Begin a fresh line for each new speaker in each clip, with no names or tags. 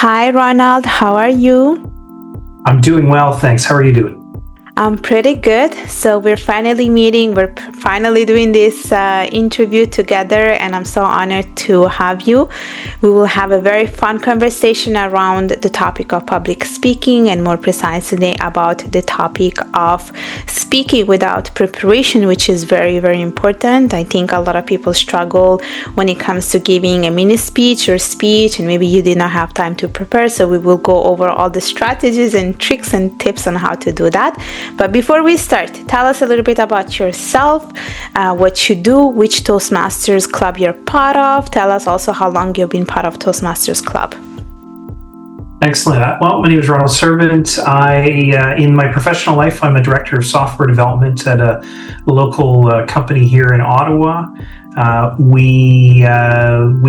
Hi, Ronald. How are you?
I'm doing well, thanks. How are you doing?
I'm pretty good. So we're finally meeting. We're finally doing this interview together, and I'm so honored to have you. We will have a very fun conversation around the topic of public speaking, and more precisely about the topic of speaking without preparation, which is very, very important. I think a lot of people struggle when it comes to giving a mini speech or speech, and maybe you did not have time to prepare. So we will go over all the strategies and tricks and tips on how to do that. But before we start, tell us a little bit about yourself, what you do, which Toastmasters club you're part of. Tell us also how long you've been part of Toastmasters club.
Excellent. Well, my name is Ronald Servant. In my professional life, I'm a director of software development at a local company here in Ottawa. We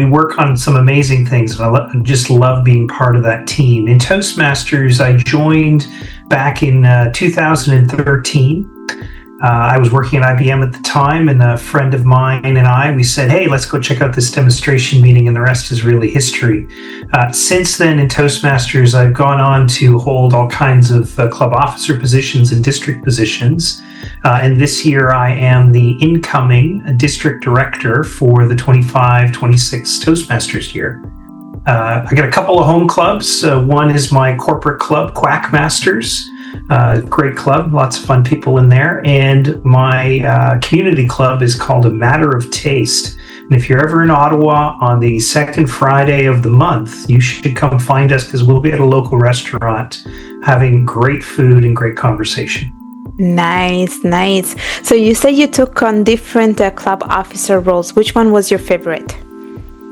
work on some amazing things, and I just love being part of that team. In Toastmasters, I joined back in 2013. I was working at IBM at the time, and a friend of mine and we said, hey, let's go check out this demonstration meeting, and the rest is really history. Since then, in Toastmasters, I've gone on to hold all kinds of club officer positions and district positions. And this year, I am the incoming district director for the 25-26 Toastmasters year. I got a couple of home clubs. One is my corporate club, Quack Masters. Great club, lots of fun people in there. And my community club is called A Matter of Taste. And if you're ever in Ottawa on the second Friday of the month, you should come find us, because we'll be at a local restaurant having great food and great conversation.
Nice. So you say you took on different club officer roles. Which one was your favorite?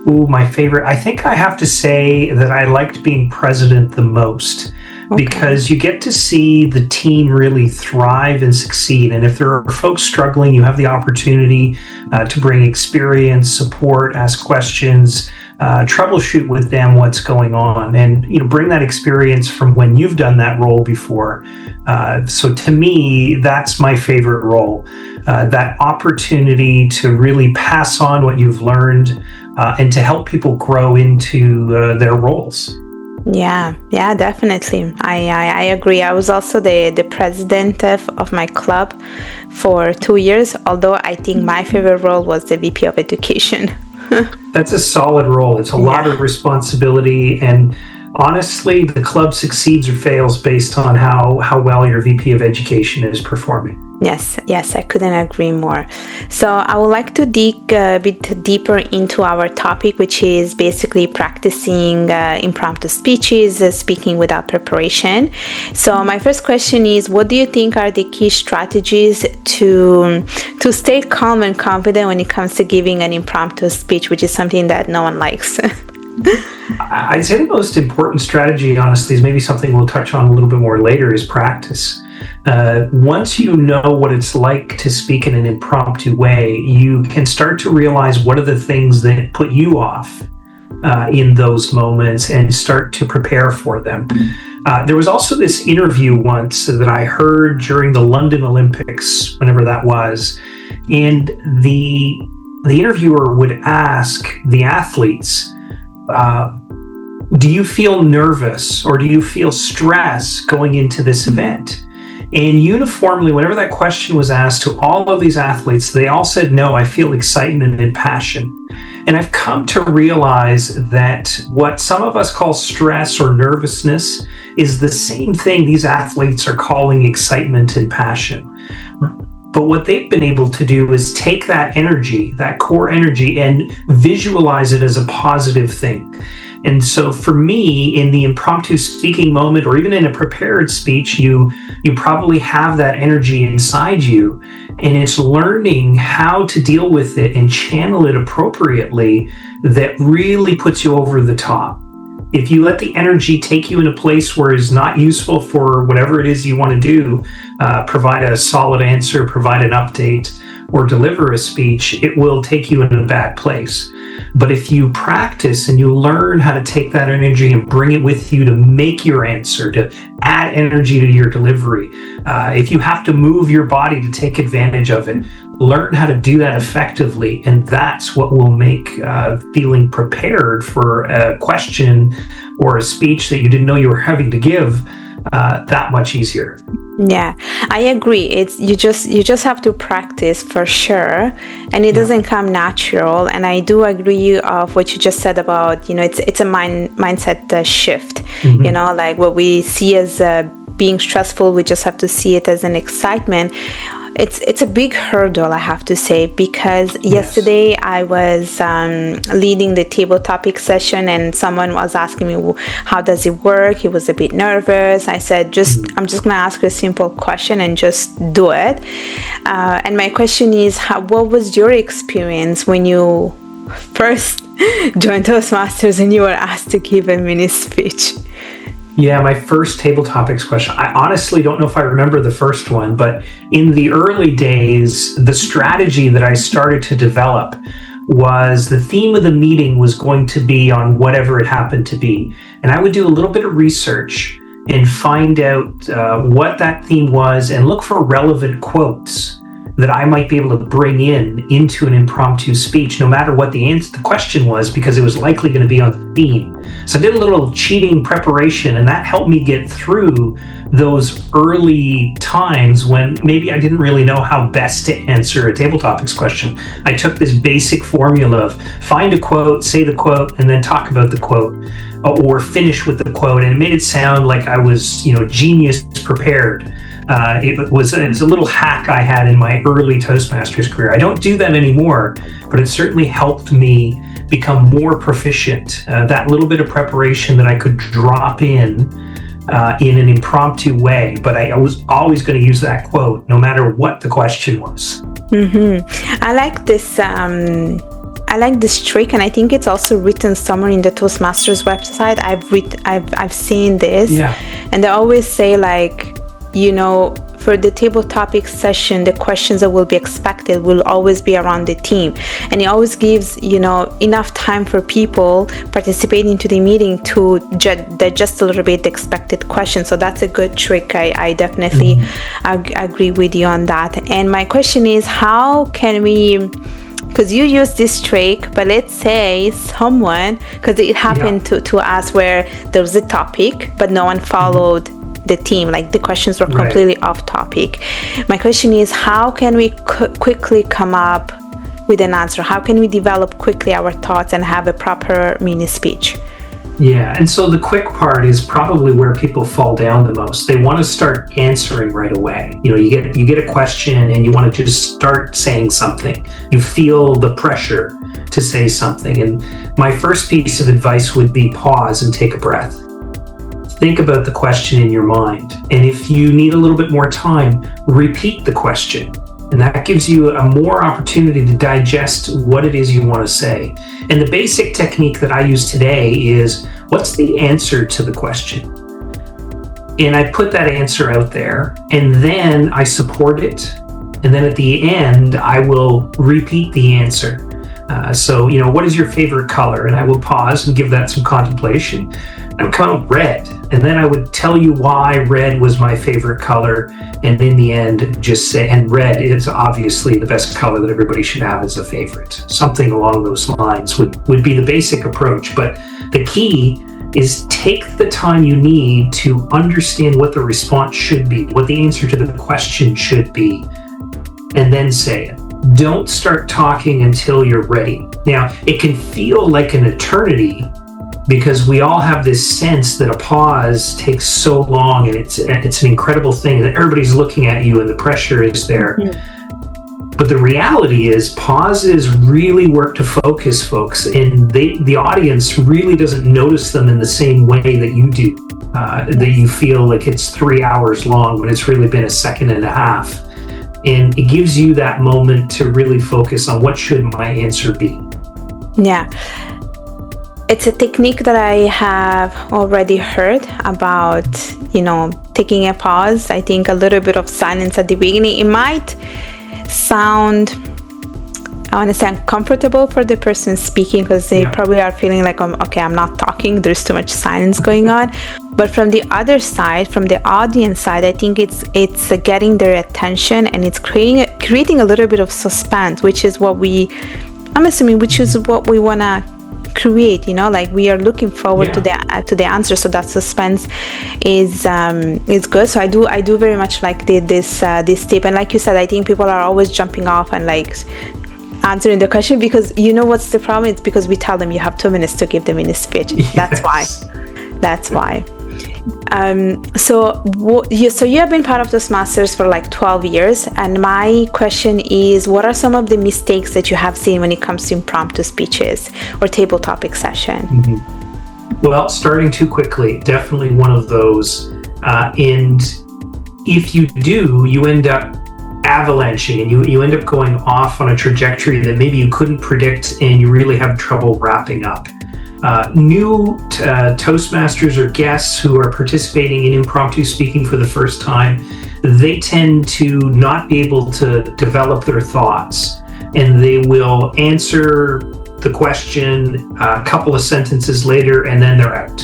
Ooh, my favorite. I think I have to say that I liked being president the most. Okay. Because you get to see the team really thrive and succeed. And if there are folks struggling, you have the opportunity to bring experience, support, ask questions, troubleshoot with them what's going on, and bring that experience from when you've done that role before. So to me, that's my favorite role. That opportunity to really pass on what you've learned and to help people grow into their roles.
Yeah, definitely. I agree. I was also the president of my club for 2 years, although I think my favorite role was the VP of Education.
That's a solid role. It's a lot of responsibility, and honestly, the club succeeds or fails based on how well your VP of Education is performing.
Yes, I couldn't agree more. So I would like to dig a bit deeper into our topic, which is basically practicing impromptu speeches, speaking without preparation. So my first question is, what do you think are the key strategies to stay calm and confident when it comes to giving an impromptu speech, which is something that no one likes?
I'd say the most important strategy, honestly, is maybe something we'll touch on a little bit more later, is practice. Once you know what it's like to speak in an impromptu way, you can start to realize what are the things that put you off in those moments and start to prepare for them. There was also this interview once that I heard during the London Olympics, whenever that was, and the interviewer would ask the athletes, do you feel nervous or do you feel stress going into this event? And uniformly, whenever that question was asked to all of these athletes, they all said, no, I feel excitement and passion. And I've come to realize that what some of us call stress or nervousness is the same thing these athletes are calling excitement and passion. But what they've been able to do is take that energy, that core energy, and visualize it as a positive thing. And so for me, in the impromptu speaking moment, or even in a prepared speech, you probably have that energy inside you, and it's learning how to deal with it and channel it appropriately that really puts you over the top. If you let the energy take you in a place where it's not useful for whatever it is you want to do, provide a solid answer, provide an update, or deliver a speech, it will take you in a bad place. But if you practice and you learn how to take that energy and bring it with you to make your answer, to add energy to your delivery, if you have to move your body to take advantage of it, learn how to do that effectively. And that's what will make feeling prepared for a question or a speech that you didn't know you were having to give that much easier.
Yeah, I agree. It's you just have to practice for sure, and it doesn't come natural. And I do agree of what you just said about, it's a mindset shift. Like what we see as being stressful, we just have to see it as an excitement. It's a big hurdle, I have to say, because yesterday I was leading the table topic session, and someone was asking me, how does it work? He was a bit nervous. I said, I'm just going to ask you a simple question and just do it. And my question is, what was your experience when you first joined Toastmasters and you were asked to give a mini speech?
Yeah, my first table topics question. I honestly don't know if I remember the first one, but in the early days, the strategy that I started to develop was the theme of the meeting was going to be on whatever it happened to be. And I would do a little bit of research and find out what that theme was and look for relevant quotes that I might be able to bring into an impromptu speech, no matter what the question was, because it was likely going to be on the theme. So I did a little cheating preparation, and that helped me get through those early times when maybe I didn't really know how best to answer a table topics question. I took this basic formula of find a quote, say the quote, and then talk about the quote, or finish with the quote, and it made it sound like I was, genius prepared. It was a little hack I had in my early Toastmasters career. I don't do that anymore, but it certainly helped me become more proficient. That little bit of preparation that I could drop in an impromptu way, but I was always going to use that quote no matter what the question was.
I like this. I like this trick, and I think it's also written somewhere in the Toastmasters website. I've seen this, and they always say for the table topic session, the questions that will be expected will always be around the theme. And it always gives, enough time for people participating to the meeting to digest a little bit the expected question. So that's a good trick. I definitely agree with you on that. And my question is, how can we, because you use this trick, but let's say someone, because it happened to us where there was a topic, but no one followed the theme, like the questions were completely off topic. My question is, how can we quickly come up with an answer? How can we develop quickly our thoughts and have a proper mini speech?
Yeah, and so the quick part is probably where people fall down the most. They want to start answering right away. You get a question and you want to just start saying something. You feel the pressure to say something. And my first piece of advice would be pause and take a breath. Think about the question in your mind. And if you need a little bit more time, repeat the question. And that gives you a more opportunity to digest what it is you want to say. And the basic technique that I use today is, what's the answer to the question? And I put that answer out there, and then I support it. And then at the end, I will repeat the answer. So, what is your favorite color? And I will pause and give that some contemplation. I would come out red, and then I would tell you why red was my favorite color, and in the end just say, and red is obviously the best color that everybody should have as a favorite. Something along those lines would be the basic approach, but the key is take the time you need to understand what the response should be, what the answer to the question should be, and then say it. Don't start talking until you're ready. Now, it can feel like an eternity, because we all have this sense that a pause takes so long, and it's an incredible thing that everybody's looking at you and the pressure is there. But the reality is pauses really work to focus folks, and the audience really doesn't notice them in the same way that you do, that you feel like it's 3 hours long when it's really been a second and a half. And it gives you that moment to really focus on what should my answer be.
Yeah. It's a technique that I have already heard about, taking a pause. I think a little bit of silence at the beginning. It might sound, I want to say, uncomfortable for the person speaking, because they probably are feeling like, okay, I'm not talking, there's too much silence going on. But from the other side, from the audience side, I think it's getting their attention, and it's creating a little bit of suspense, which is what we want to create, like we are looking forward to the answer, so that suspense is good. So I do very much like this tip. And like you said, I think people are always jumping off and like answering the question, because what's the problem? It's because we tell them you have 2 minutes to give them in a speech. That's why. So you have been part of Toastmasters for like 12 years, and my question is, what are some of the mistakes that you have seen when it comes to impromptu speeches or table topic session?
Mm-hmm. Well, starting too quickly, definitely one of those. And if you do, you end up avalanching, and you end up going off on a trajectory that maybe you couldn't predict, and you really have trouble wrapping up. New Toastmasters or guests who are participating in impromptu speaking for the first time, they tend to not be able to develop their thoughts, and they will answer the question a couple of sentences later, and then they're out.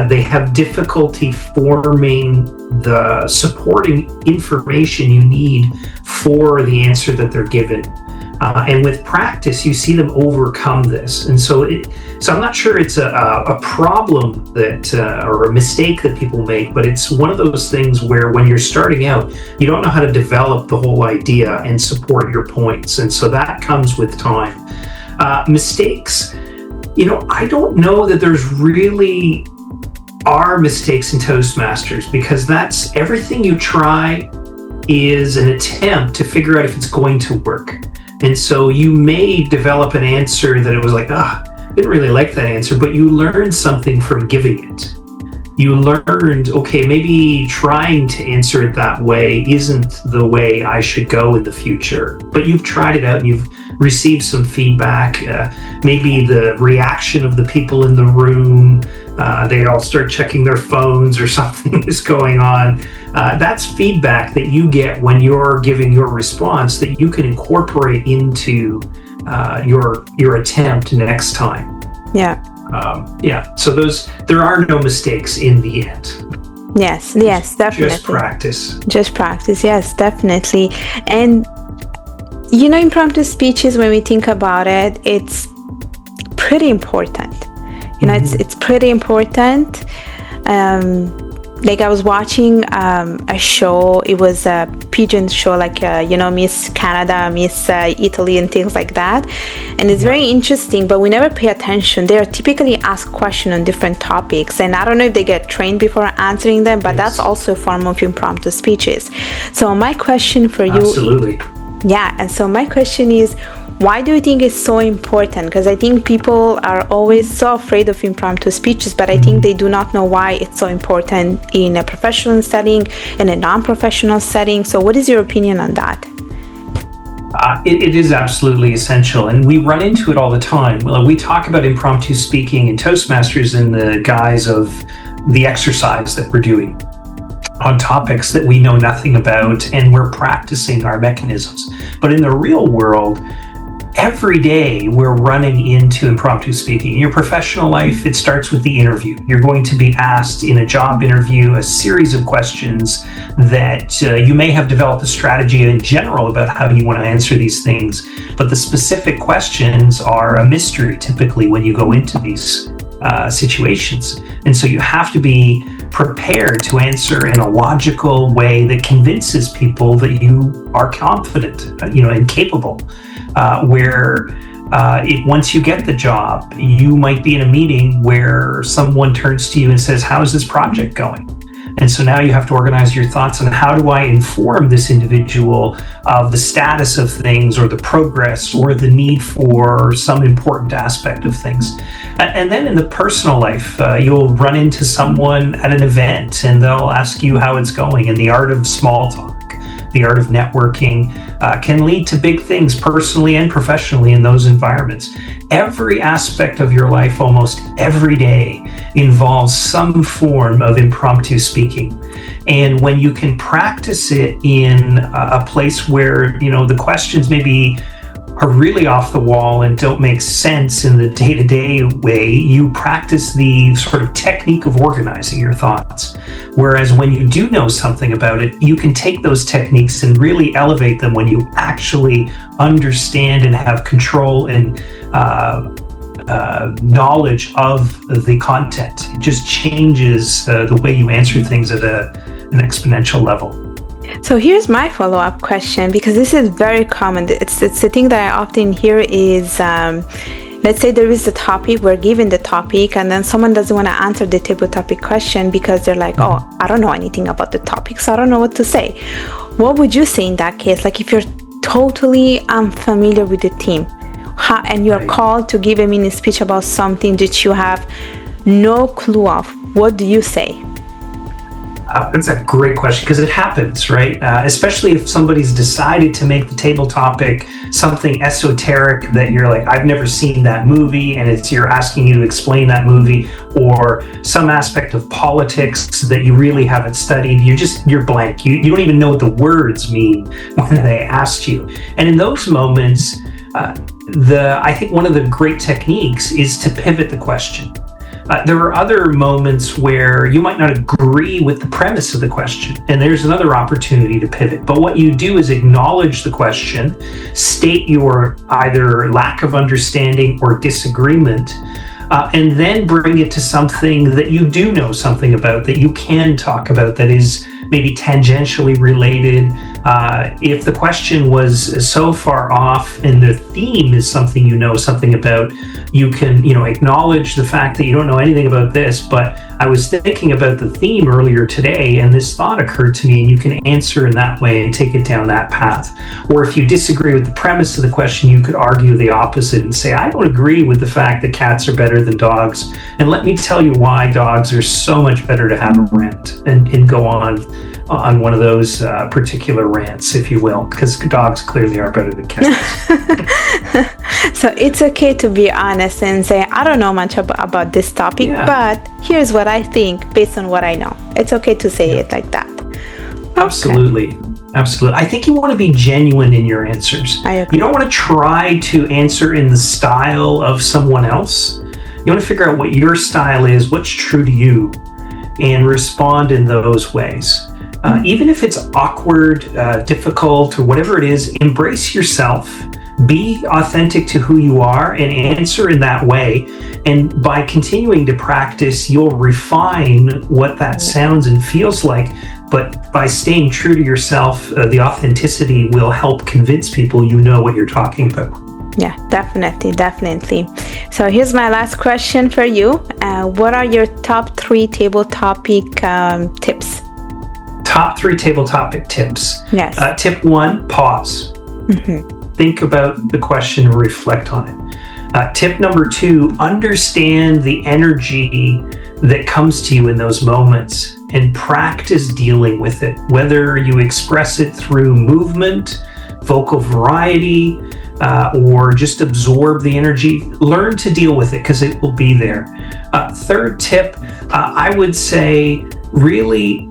They have difficulty forming the supporting information you need for the answer that they're given. And with practice, you see them overcome this. And so I'm not sure it's a problem that or a mistake that people make, but it's one of those things where when you're starting out, you don't know how to develop the whole idea and support your points. And so that comes with time. Mistakes, I don't know that there's really are mistakes in Toastmasters, because that's everything you try is an attempt to figure out if it's going to work. And so you may develop an answer that it was like, I didn't really like that answer, but you learned something from giving it. You learned, okay, maybe trying to answer it that way isn't the way I should go in the future. But you've tried it out and you've received some feedback. Maybe the reaction of the people in the room, they all start checking their phones or something is going on. That's feedback that you get when you're giving your response that you can incorporate into your attempt next time.
Yeah.
So there are no mistakes in the end.
Yes, definitely. Just practice, yes, definitely. And impromptu speeches, when we think about it, it's pretty important. It's pretty important. Like I was watching a show. It was a pigeon show, like Miss Canada, Miss Italy, and things like that. And it's very interesting, but we never pay attention. They are typically asked questions on different topics, and I don't know if they get trained before answering them, but that's also a form of impromptu speeches. So my question for you,
absolutely.
Yeah, and so my question is, why do you think it's so important? Because I think people are always so afraid of impromptu speeches, but I think they do not know why it's so important in a professional setting, in a non-professional setting. So what is your opinion on that?
It is absolutely essential, and we run into it all the time. We talk about impromptu speaking in Toastmasters in the guise of the exercise that we're doing on topics that we know nothing about, and we're practicing our mechanisms. But in the real world, every day we're running into impromptu speaking. In your professional life, it starts with the interview. You're going to be asked in a job interview a series of questions that you may have developed a strategy in general about how you want to answer these things, but the specific questions are a mystery typically when you go into these situations. And so you have to be prepared to answer in a logical way that convinces people that you are confident, and capable. Once you get the job, you might be in a meeting where someone turns to you and says, "How is this project going?" And so now you have to organize your thoughts on how do I inform this individual of the status of things or the progress or the need for some important aspect of things. And then in the personal life, you'll run into someone at an event and they'll ask you how it's going. And the art of small talk, the art of networking can lead to big things personally and professionally in those environments. Every aspect of your life, almost every day, involves some form of impromptu speaking. And when you can practice it in a place where, the questions maybe are really off the wall and don't make sense in the day-to-day way, you practice the sort of technique of organizing your thoughts. Whereas when you do know something about it, you can take those techniques and really elevate them when you actually understand and have control and knowledge of the content. It just changes the way you answer things at an exponential level.
So here's my follow-up question, because this is very common. It's the thing that I often hear is, let's say there is a topic, we're given the topic, and then someone doesn't want to answer the table topic question because they're like, oh, I don't know anything about the topic, so I don't know what to say. What would you say in that case? Like if you're totally unfamiliar with the theme, and you're called to give a mini speech about something that you have no clue of, what do you say?
That's a great question, because it happens, right? Especially if somebody's decided to make the table topic something esoteric that you're like, I've never seen that movie, and you're asking you to explain that movie, or some aspect of politics that you really haven't studied. You're blank. You don't even know what the words mean when they asked you. And in those moments, I think one of the great techniques is to pivot the question. There are other moments where you might not agree with the premise of the question, and there's another opportunity to pivot. But what you do is acknowledge the question, state your either lack of understanding or disagreement, and then bring it to something that you do know something about, that you can talk about, that is maybe tangentially related. If the question was so far off and the theme is something you know something about, you can, acknowledge the fact that you don't know anything about this, but I was thinking about the theme earlier today and this thought occurred to me, and you can answer in that way and take it down that path. Or if you disagree with the premise of the question, you could argue the opposite and say, I don't agree with the fact that cats are better than dogs, and let me tell you why dogs are so much better to have around, and go on one of those particular rants, if you will, because dogs clearly are better than cats.
So it's okay to be honest and say, I don't know much about this topic, but here's what I think based on what I know. It's okay to say it like that. Okay.
Absolutely. I think you want to be genuine in your answers.
I agree.
You don't want to try to answer in the style of someone else. You want to figure out what your style is, what's true to you, and respond in those ways. Even if it's awkward, difficult, or whatever it is, embrace yourself. Be authentic to who you are and answer in that way. And by continuing to practice, you'll refine what that sounds and feels like. But by staying true to yourself, the authenticity will help convince people you know what you're talking about.
Yeah, definitely. So here's my last question for you. What are your top 3 table topic tips?
Top 3 table topic tips.
Yes.
Tip 1, pause.
Mm-hmm.
Think about the question and reflect on it. Tip number 2, understand the energy that comes to you in those moments and practice dealing with it, whether you express it through movement, vocal variety, or just absorb the energy. Learn to deal with it because it will be there. Third tip, I would say really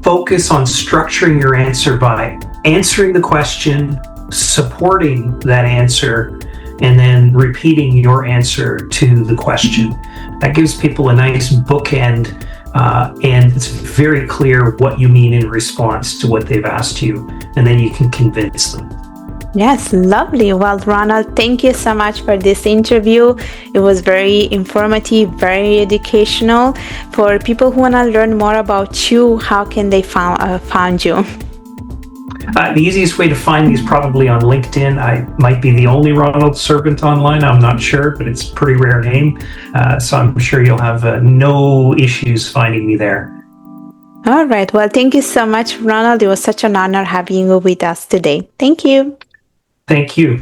focus on structuring your answer by answering the question, supporting that answer, and then repeating your answer to the question. That gives people a nice bookend, and it's very clear what you mean in response to what they've asked you, and then you can convince them.
Yes, lovely. Well, Ronald, thank you so much for this interview. It was very informative, very educational. For people who want to learn more about you, how can they find you?
The easiest way to find me is probably on LinkedIn. I might be the only Ronald Servant online. I'm not sure, but it's a pretty rare name. So I'm sure you'll have no issues finding me there.
All right. Well, thank you so much, Ronald. It was such an honor having you with us today. Thank you.
Thank you.